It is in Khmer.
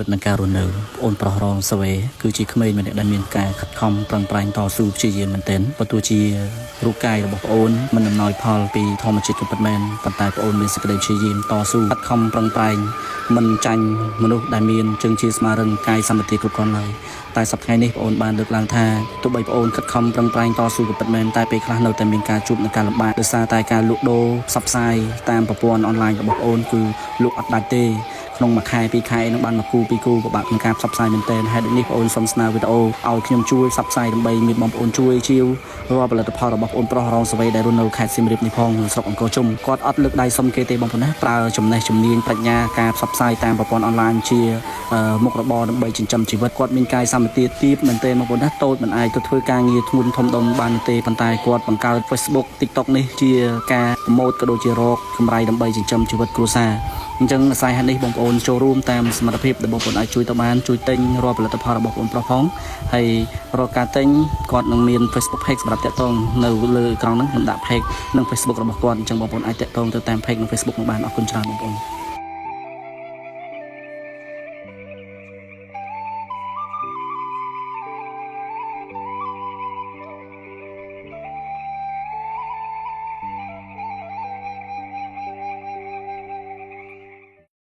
វិតនឹងការរស់នៅអូនប្រុសរងសវេគឺជាក្មេងម្នាក់ដែលមានការខិតខំប្រឹងប្រែងតស៊ូព្យាយាមមែនទែនបើទោះជារូបកាយរបស់ប្អូនមិនអំណោយផលពីធម្មជាតិក៏ពិតមែនប៉ុន្តែប្អូនមានសេចក្តីព្យាយាមតស៊ូខិតខំប្រឹងប្រែងមិនចាញ់មនុស្សដែលមានជើងជាស្មារតីកាយសម្បត្តិគ្រប់គ្រាន់ឡើយតែសប្តាហ៍នេះប្អូនបានលើកឡើងថាទោះបីប្អូនខិតខំប្រឹងប្រែងតស៊ូក៏ពិតមែនតែពេលខ្លះនៅតែមានការជួបនឹងការលំបាកដោយសារតែការលក់ដូរផ្សព្វផ្សាយតាមប្រព័ន្ធអនឡាញរបស់ប្អូនគឺលក់អត់ដាច់ទេក្នុងមួយខែពីរខែនឹងបានមកគូពីរគូពិបាកក្នុងការផ្សព្វផ្សាយមែនទែនហើយដូចនេះប្អូនសូមស្នើវីដេអូឲ្យខ្ញុំជួយផ្សព្វផ្សាយដើម្បីមានបងប្អូនជួយជាវរាល់ផលិតផលរបស់ប្អូនប្រុសរងសវេដែលរស់នៅខេត្តសៀមរាបនេះផងក្នុងស្រុកអង្គរជុំគាត់អត់លើកដៃសុំគេទេបងប្អូនណាប្រើចំណេះជំនាញប្រាជ្ញាការផ្សព្វផ្សាយតាមប្រព័ន្ធអនឡាញជាមុខរបរដើម្បីចិញ្ចឹមជីវិតគាត់មានកាយសម្បត្តិទាបមែនទែនបងប្អូនណាតូចមិនអាចទៅធ្វើការងារធ្ងន់ធំដុំបានទេប៉ុន្តែគាត់បង្កើត Facebook TikTok នេះជាការប្រម៉ូទក៏ដូចជារកកម្រៃដើម្បីចិញ្ចឹមជីវិតគ្រួសារអញ្ចឹងអាស្រ័យហេតុនេះបងប្អូនចូលរួមតាមសមត្ថភាពដែលបងប្អូនអាចជួយទៅបានជួយទិញរាល់ផលិតផលរបស់បងប្រុសផងហើយរាល់ការទិញគាត់នឹងមាន Facebook Page សម្រាប់តាក់ទងនៅលើអេក្រង់ហ្នឹងខ្ញុំដាក់ Page និង Facebook របស់គាត់អញ្ចឹងបងប្អូនអាចតាក់ទងទៅតាម Page និង Facebook នឹងបានអរគុណច្រើនបងប្អូន